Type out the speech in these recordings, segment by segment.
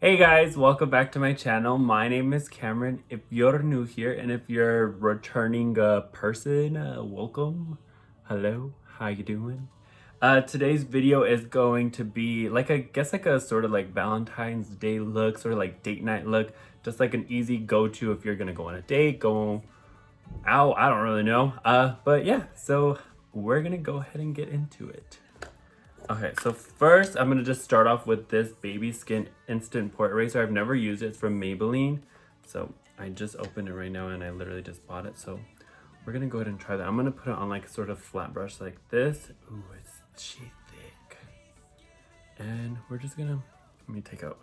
Hey guys, welcome back to my channel. My name is Cameron. If you're new here and if you're a returning person, welcome. Hello, how you doing? Today's video is going to be like I guess like a sort of like Valentine's Day look, sort of like date night look, just like an easy go-to if you're gonna go on a date, go out, I don't really know. But yeah, so we're gonna go ahead and get into it. Okay, so first I'm gonna just start off with this Baby Skin Instant Pore Eraser. I've never used it. It's from Maybelline. So I just opened it right now and I literally just bought it. So we're gonna go ahead and try that. I'm gonna put it on like a sort of flat brush like this. Ooh, it's cheap thick. And we're just gonna, let me take out.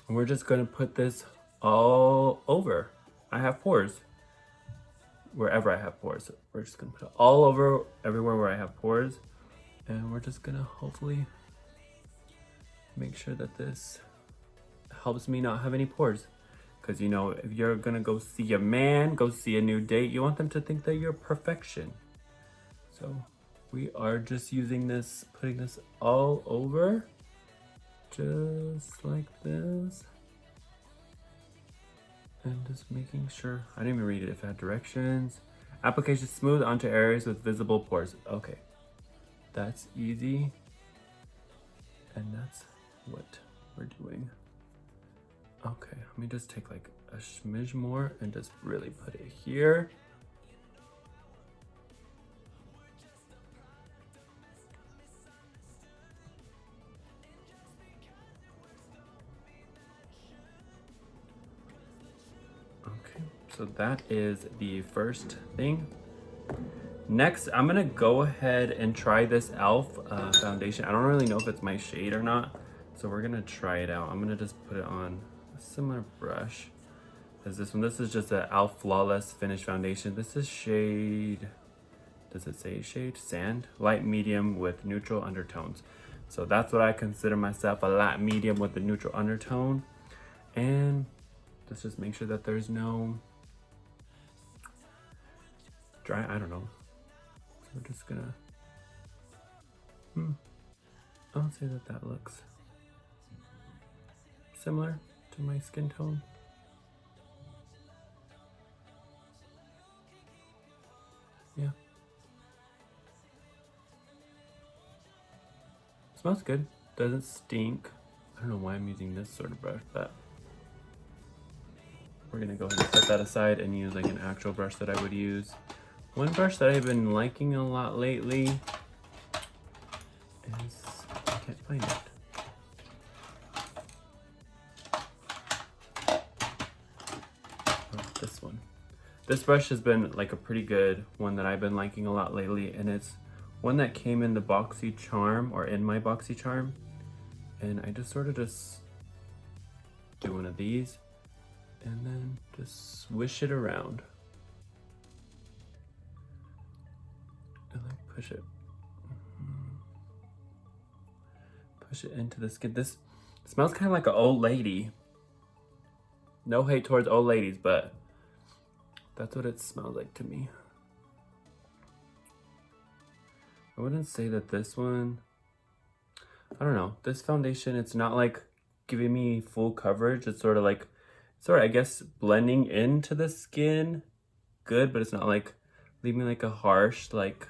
And we're just gonna put this all over. I have pores. Wherever I have pores. So we're just gonna put it all over everywhere where I have pores. And we're just gonna hopefully make sure that this helps me not have any pores. Because you know, if you're gonna go see a man, go see a new date, you want them to think that you're perfection. So we are just using this, putting this all over, just like this. And just making sure, I didn't even read it if it had directions. Application smooth onto areas with visible pores. Okay, that's easy. And that's what we're doing. Okay, let me just take like a smidge more and just really put it here. Okay, so that is the first thing. Next, I'm gonna go ahead and try this e.l.f. Foundation. I don't really know if it's my shade or not, so we're gonna try it out. I'm gonna just put it on a similar brush as this one. This is just a e.l.f. Flawless Finish Foundation. This is shade, does it say shade? Sand? Light medium with neutral undertones. So that's what I consider myself, a light medium with a neutral undertone. And let's just make sure that there's no dry, I don't know. So we're just gonna, I'll say that that looks similar to my skin tone. Yeah. Smells good. Doesn't stink. I don't know why I'm using this sort of brush, but we're gonna go ahead and set that aside and use like an actual brush that I would use. One brush that I've been liking a lot lately is, I can't find it. Oh, this one. This brush has been like a pretty good one that I've been liking a lot lately, and it's one that came in the Boxy Charm, or in my Boxy Charm. And I just sort of just do one of these and then just swish it around. And like push it into the skin. This smells kind of like an old lady. No hate towards old ladies, but that's what it smells like to me. I wouldn't say that this one, I don't know, this foundation, it's not like giving me full coverage. It's sort of like, I guess, blending into the skin good, but it's not like leaving like a harsh, like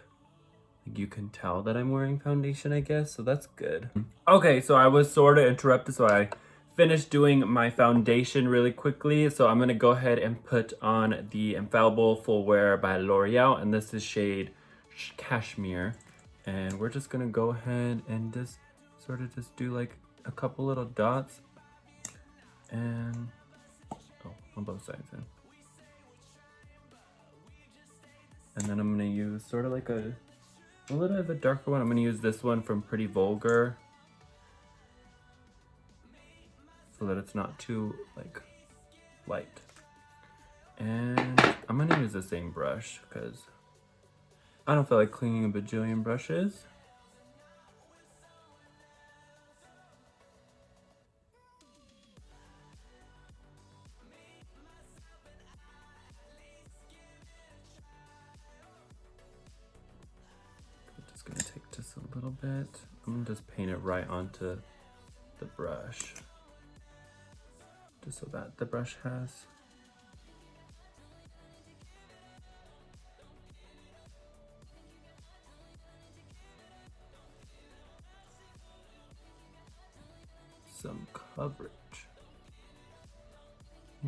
you can tell that I'm wearing foundation, I guess, so that's good. Okay, so I was sort of interrupted, so I finished doing my foundation really quickly. So I'm gonna go ahead and put on the Infallible Full Wear by L'Oreal, and this is shade Cashmere. And we're just gonna go ahead and just sort of just do like a couple little dots, and on both sides then. And then I'm gonna use sort of like a little bit of a darker one. I'm gonna use this one from Pretty Vulgar, so that it's not too like light. And I'm gonna use the same brush because I don't feel like cleaning a bajillion brushes. I'm just gonna take just a little bit. I'm gonna just paint it right onto the brush, just so that the brush has some coverage.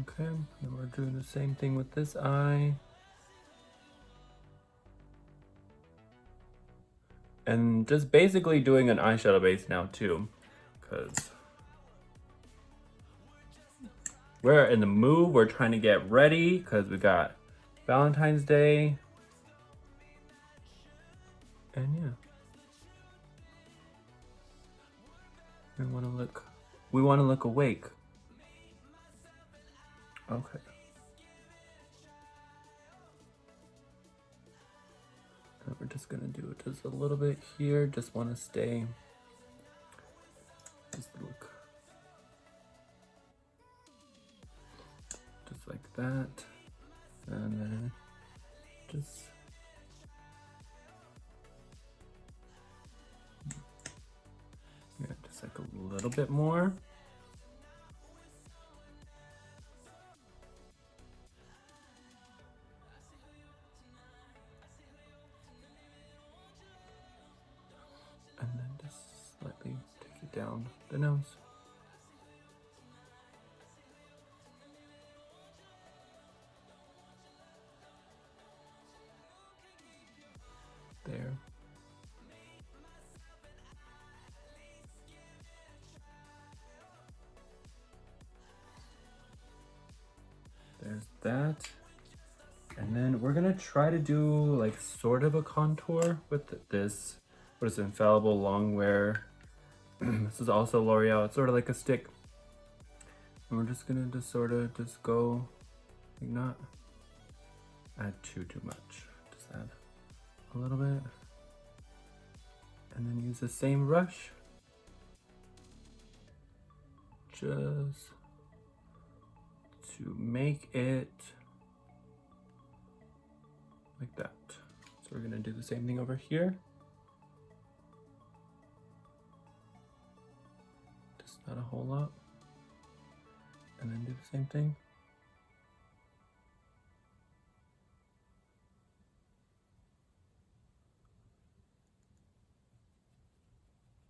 Okay, and we're doing the same thing with this eye. And just basically doing an eyeshadow base now too, because we're in the mood, we're trying to get ready because we got Valentine's Day. And yeah. We want to look awake. Okay. And we're just gonna do it just a little bit here. Just want to stay. Just look. Just like that. And then just. Yeah, just like a little bit more. And then just slightly take it down the nose. There. There's that. And then we're gonna try to do like sort of a contour with this, what is it, Infallible Longwear. This is also L'Oreal. It's sort of like a stick. And we're just gonna just sort of just go, like, not add too much. Just add a little bit. And then use the same brush. Just to make it like that. So we're gonna do the same thing over here. Just not a whole lot. And then do the same thing.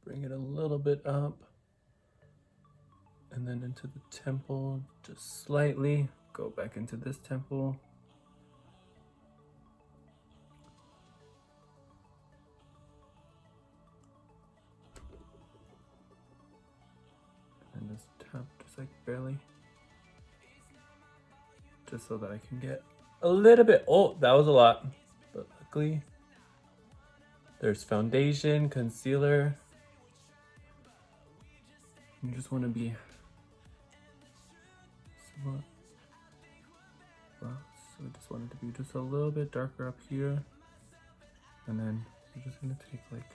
Bring it a little bit up. And then into the temple, just slightly. Go back into this temple. And just tap, just like barely. Just so that I can get a little bit, oh, that was a lot. But luckily, there's foundation, concealer. You just want to be somewhat rough, so I just want it to be just a little bit darker up here. And then I'm just going to take like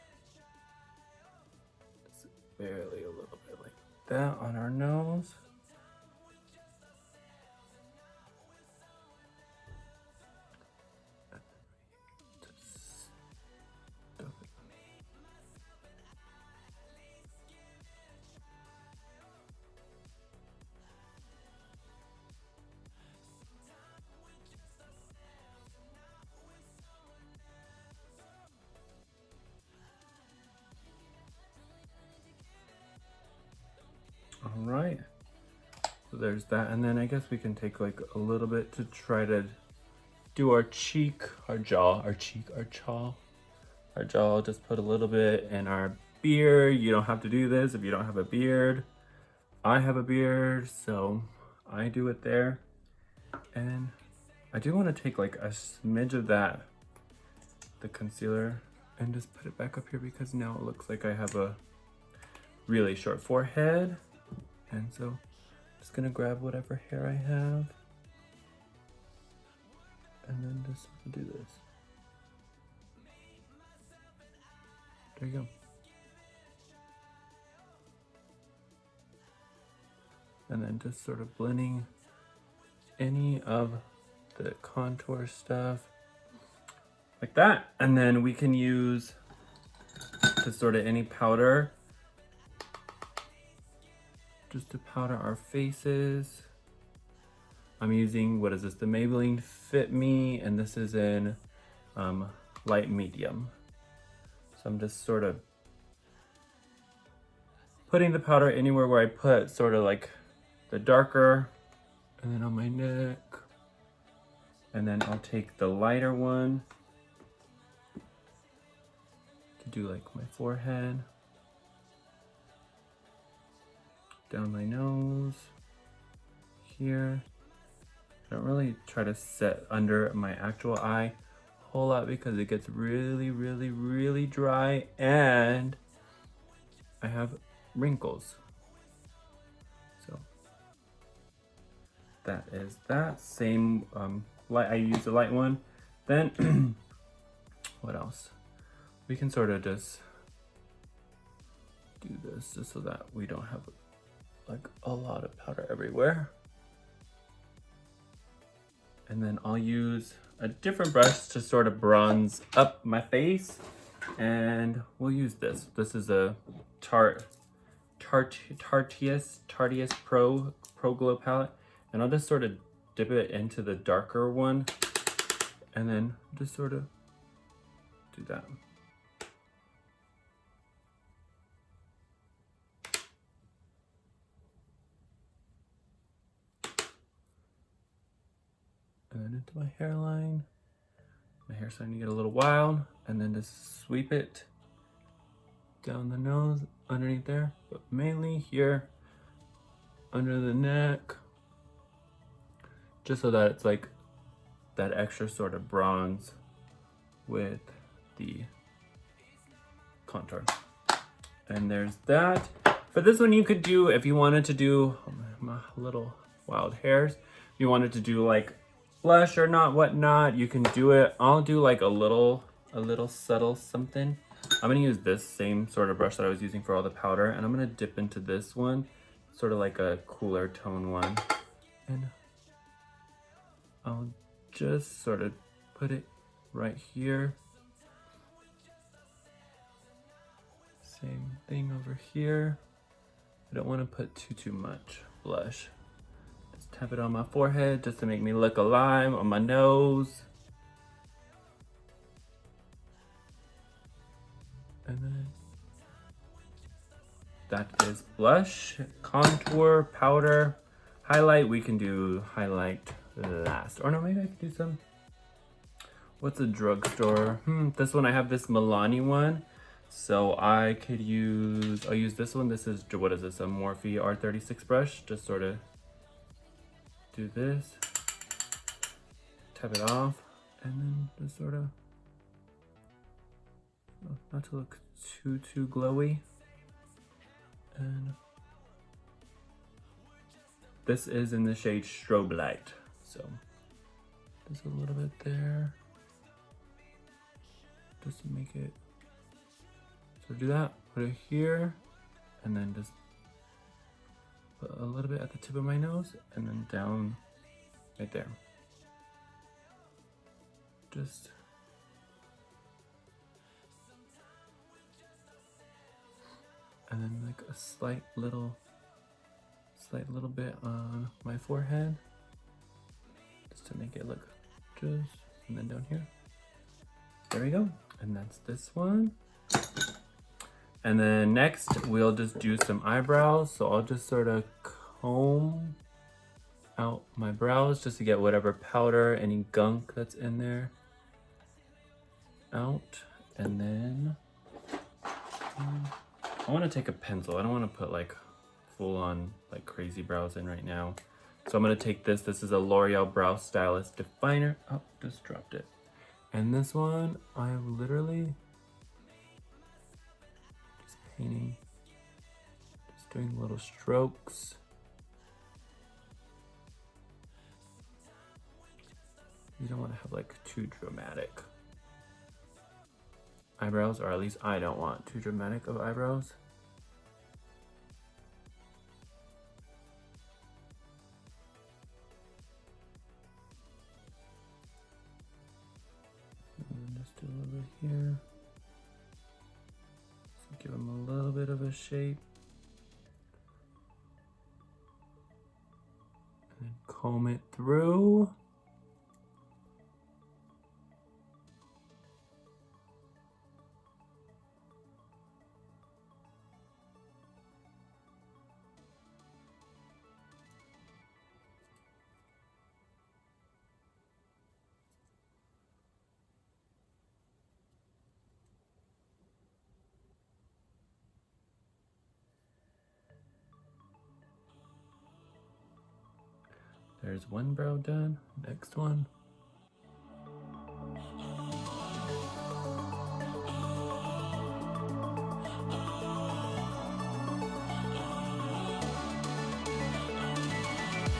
just barely a little bit like that on our nose. All right, so there's that. And then I guess we can take like a little bit to try to do our cheek, our jaw, our cheek, our jaw. Our jaw, just put a little bit in our beard. You don't have to do this if you don't have a beard. I have a beard, so I do it there. And I do want to take like a smidge of that, the concealer, and just put it back up here because now it looks like I have a really short forehead. And so I'm just gonna grab whatever hair I have and then just do this. There you go. And then just sort of blending any of the contour stuff like that. And then we can use just sort of any powder just to powder our faces. I'm using, what is this? The Maybelline Fit Me, and this is in light medium. So I'm just sort of putting the powder anywhere where I put sort of like the darker, and then on my neck. And then I'll take the lighter one to do like my forehead, down my nose, here. I don't really try to set under my actual eye a whole lot because it gets really, really, really dry and I have wrinkles. So that is that. Same light, I use the light one. Then what else? We can sort of just do this just so that we don't have like a lot of powder everywhere. And then I'll use a different brush to sort of bronze up my face. And we'll use this. This is a Tarteist Pro Glow palette. And I'll just sort of dip it into the darker one. And then just sort of do that. And then into my hairline. My hair's starting to get a little wild. And then just sweep it down the nose, underneath there. But mainly here, under the neck. Just so that it's like that extra sort of bronze with the contour. And there's that. For this one you could do, if you wanted to do my little wild hairs, if you wanted to do like blush or not, whatnot, you can do it. I'll do like a little subtle something. I'm gonna use this same sort of brush that I was using for all the powder, and I'm gonna dip into this one, sort of like a cooler tone one. And I'll just sort of put it right here. Same thing over here. I don't want to put too much blush. Just tap it on my forehead just to make me look alive, on my nose. And then that is blush, contour, powder, highlight. We can do highlight last. Or no, maybe I could do some, what's a drugstore? This one, I have this Milani one. So I could use, I'll use this one. This is, what is this, a Morphe R36 brush. Just sort of do this, tap it off, and then just sort of, not to look too glowy. And this is in the shade Strobe Light. So just a little bit there, just to make it. So do that, put it here, and then just put a little bit at the tip of my nose, and then down right there. Just and then like a slight little bit on my forehead, just to make it look just, and then down here. There we go, and that's this one. And then next, we'll just do some eyebrows. So I'll just sort of comb out my brows just to get whatever powder, any gunk that's in there out. And then I want to take a pencil. I don't want to put like full on like crazy brows in right now. So I'm going to take this. This is a L'Oreal Brow Stylist Definer. Oh, just dropped it. And this one, I literally painting, just doing little strokes. You don't want to have like too dramatic eyebrows, or at least I don't want too dramatic of eyebrows. And just do a little bit here. Give them a little bit of a shape. comb it through. There's one brow done. Next one.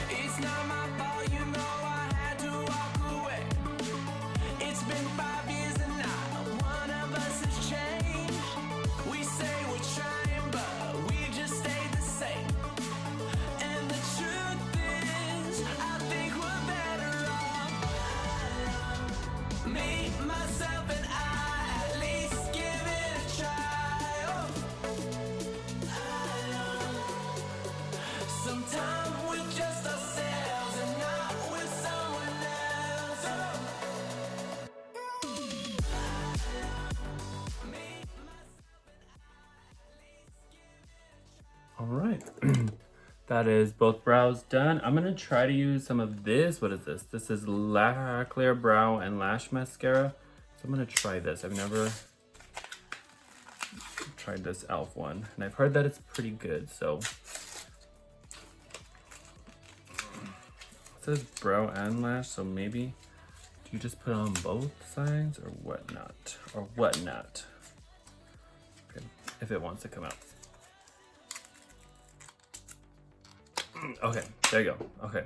It's not my fault, you know I had to walk away. It's been 5 years and not one of us has changed. We say we're trying, but we just stay the same. And the truth is, I think we're better off. Me, myself, and I, at least give it a try. Sometimes we're just ourselves and not with someone else. All right. That is both brows done. I'm gonna try to use some of this. What is this? This is Clear Brow and Lash Mascara. So I'm gonna try this. I've never tried this e.l.f. one, and I've heard that it's pretty good. So it says brow and lash, so maybe do you just put it on both sides or whatnot? Or whatnot? Okay, if it wants to come out. Okay, there you go. Okay,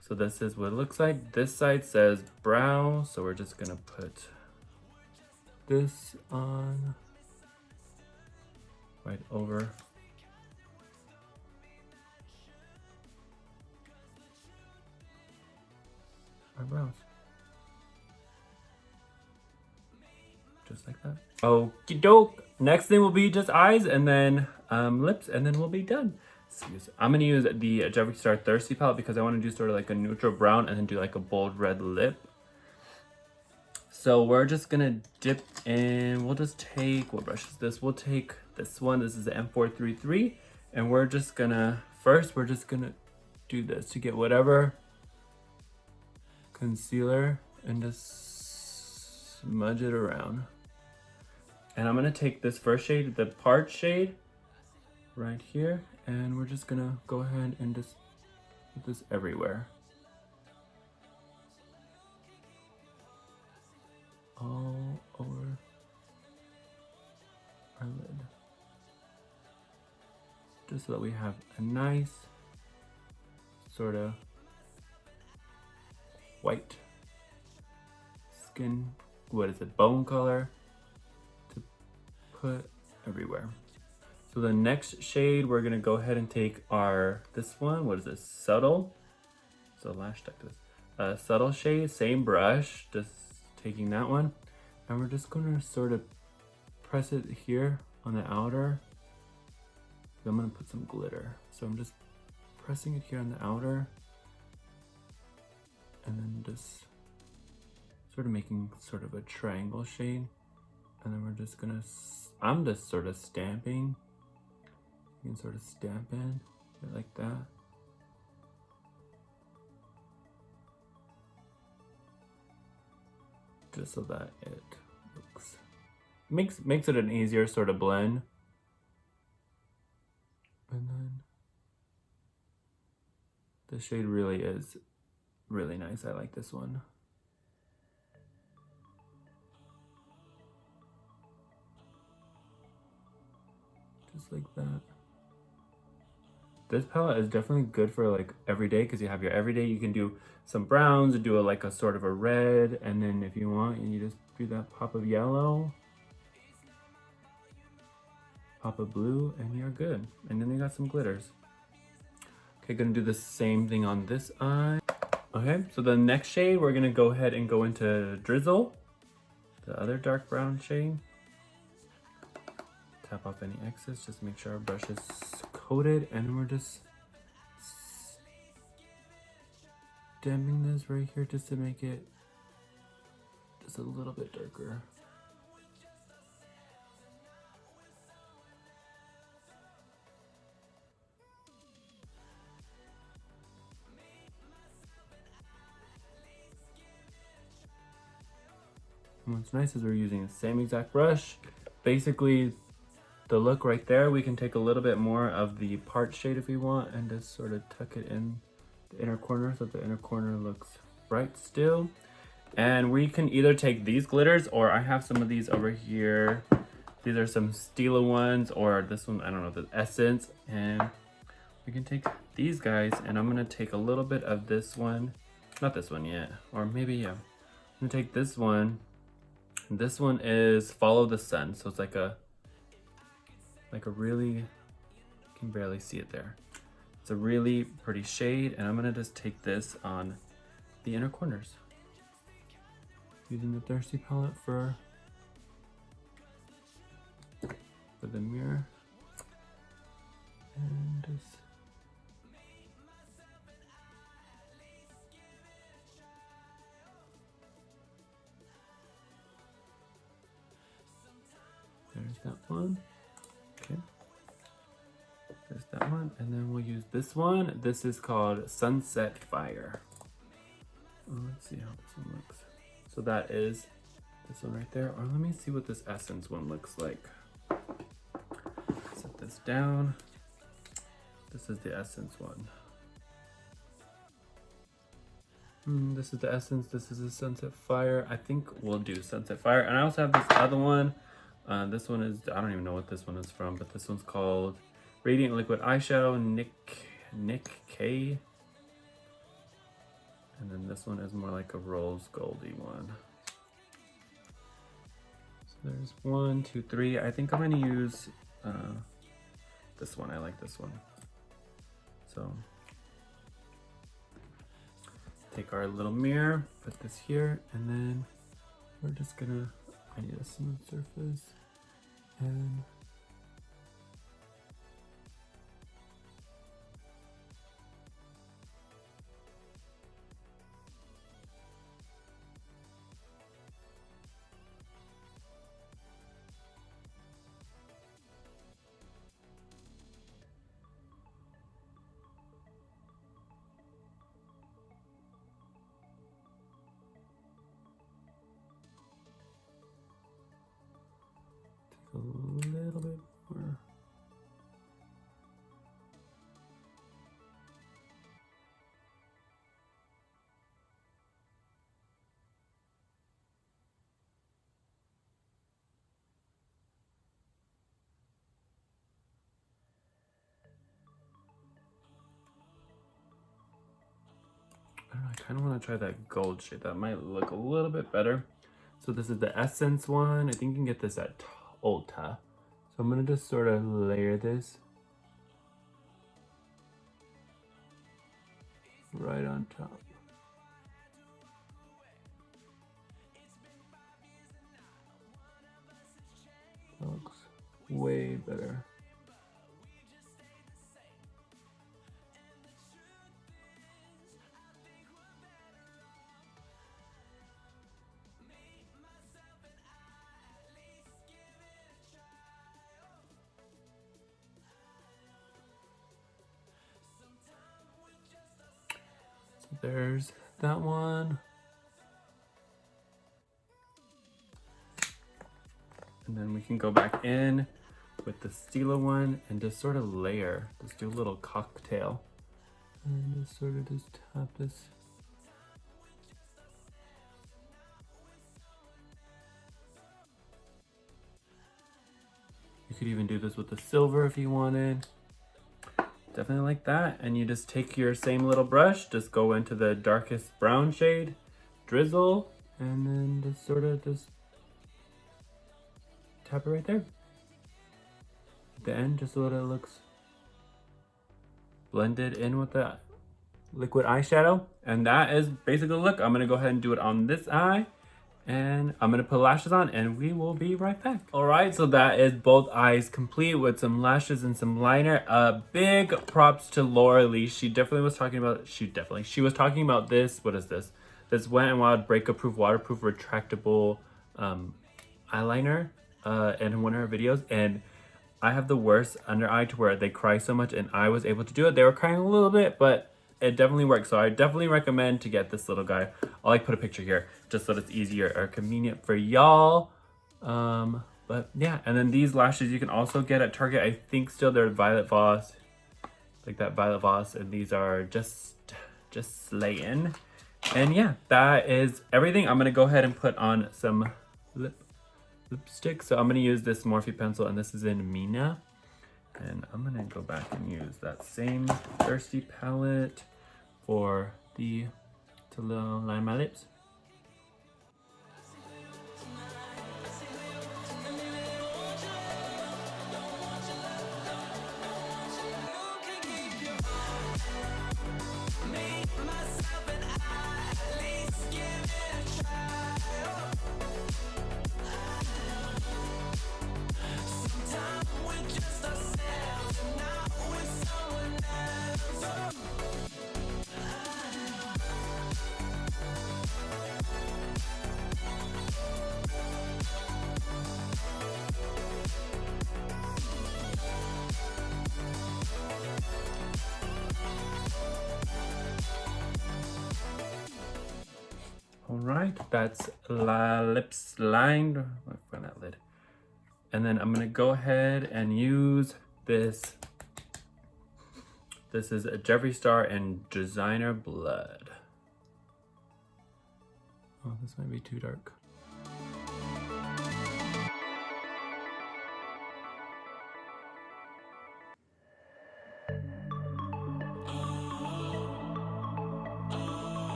so this is what it looks like. This side says brow, so we're just gonna put this on right over our brows. Just like that. Okie doke. Next thing will be just eyes and then lips, and then we'll be done. I'm gonna use the Jeffree Star Thirsty palette because I want to do sort of like a neutral brown and then do like a bold red lip. So we're just gonna dip in. We'll just take, what brush is this? We'll take this one. This is the M433, and we're just gonna do this to get whatever concealer and just smudge it around. And I'm gonna take this first shade, the Part shade, right here, and we're just gonna go ahead and just put this everywhere. All over our lid. Just so that we have a nice sort of white skin, what is it, bone color to put everywhere. So the next shade, we're gonna go ahead and take this one, what is this, Subtle? So lash texture. Subtle shade, same brush, just taking that one. And we're just gonna sort of press it here on the outer. I'm gonna put some glitter. So I'm just pressing it here on the outer. And then just sort of making sort of a triangle shade. And then we're just gonna, I'm just sort of stamping. You can sort of stamp in like that. Just so that it looks, makes it an easier sort of blend. And then the shade really is really nice. I like this one. Just like that. This palette is definitely good for like everyday, because you have your everyday, you can do some browns, do like a sort of a red, and then if you want, you just do that pop of yellow, pop of blue, and you're good. And then you got some glitters. Okay, gonna do the same thing on this eye. Okay, so the next shade, we're gonna go ahead and go into Drizzle, the other dark brown shade. Tap off any excess, just make sure our brush is coated, and then we're just damping this right here just to make it just a little bit darker. And what's nice is we're using the same exact brush. Basically, the look right there, we can take a little bit more of the part shade if we want and just sort of tuck it in the inner corner so the inner corner looks bright still. And we can either take these glitters, or I have some of these over here. These are some Stila ones, or this one, I don't know, the Essence. And we can take these guys, and I'm gonna take a little bit of this one. Not this one yet, or maybe, yeah. I'm gonna take this one. This one is Follow the Sun. So it's like a really, you can barely see it there. It's a really pretty shade, and I'm gonna just take this on the inner corners. Using the Thirsty palette for the mirror. And just there's that one. Okay. There's that one. And then we'll use this one. This is called Sunset Fire. Let's see how this one looks. So that is this one right there. Or let me see what this Essence one looks like. Set this down. This is the Essence one. This is the Essence. This is the Sunset Fire. I think we'll do Sunset Fire. And I also have this other one. This one is, I don't even know what this one is from, but this one's called Radiant Liquid Eyeshadow, Nick K. And then this one is more like a rose goldy one. So there's 1, 2, 3. I think I'm gonna use this one. I like this one. So take our little mirror, put this here, and then we're just gonna, I need a smooth surface, and a little bit more. I don't know, I kind of want to try that gold shade. That might look a little bit better. So this is the Essence one. I think you can get this at Ulta. So I'm gonna just sort of layer this right on top. That looks way better. There's that one. And then we can go back in with the Stila one and just sort of layer. Just do a little cocktail. And just sort of just tap this. You could even do this with the silver if you wanted. Definitely like that. And you just take your same little brush, just go into the darkest brown shade, drizzle, and then just sort of just tap it right there. At the end, just so that it looks blended in with the liquid eyeshadow. And that is basically the look. I'm gonna go ahead and do it on this eye. And I'm gonna put lashes on and we will be right back. All right, so that is both eyes complete with some lashes and some liner. Big props to Laura Lee. She was talking about this. What is this? This Wet n Wild Breakup Proof Waterproof Retractable eyeliner in one of her videos. And I have the worst under eye to where they cry so much, and I was able to do it. They were crying a little bit, but it definitely works. So I definitely recommend to get this little guy. I'll like put a picture here just so it's easier or convenient for y'all. But yeah, and then these lashes you can also get at Target. I think still they're Violet Voss, like that Violet Voss, and these are just slaying. And yeah, that is everything. I'm gonna go ahead and put on some lipstick. So I'm gonna use this Morphe pencil, and this is in Mina. And I'm gonna go back and use that same Thirsty palette to line my lips. All right, that's lips lined. I'll find that lid. And then I'm gonna go ahead and use this. This is a Jeffree Star and Designer Blood. Oh, this might be too dark.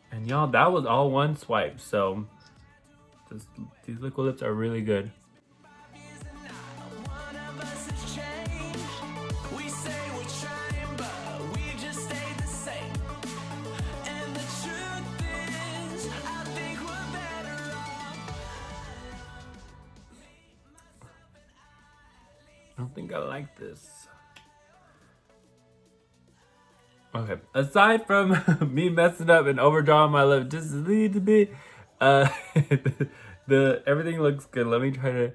And y'all, that was all one swipe. So these liquid lips are really good. I don't think I like this. Okay, aside from me messing up and overdrawing my lip just a little bit, the everything looks good. Let me try to.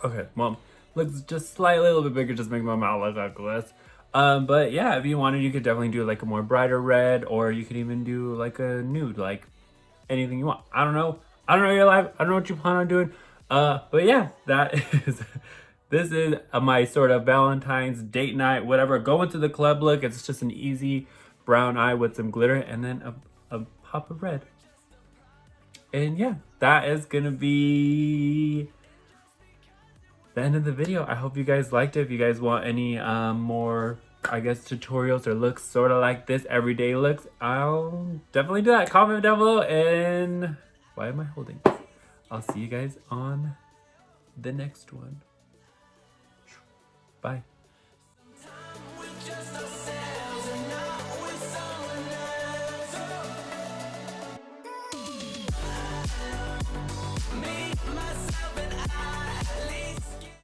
Okay, well, looks just slightly a little bit bigger, just make my mouth look like this. But yeah, if you wanted, you could definitely do like a more brighter red, or you could even do like a nude, like anything you want. I don't know your life. I don't know what you plan on doing. But yeah, that is, this is my sort of Valentine's date night, whatever. Go into the club look. It's just an easy brown eye with some glitter and then a pop of red. And yeah, that is gonna be the end of the video. I hope you guys liked it. If you guys want any more, I guess, tutorials or looks sort of like this, everyday looks, I'll definitely do that. Comment down below. And why am I holding this? I'll see you guys on the next one. Bye.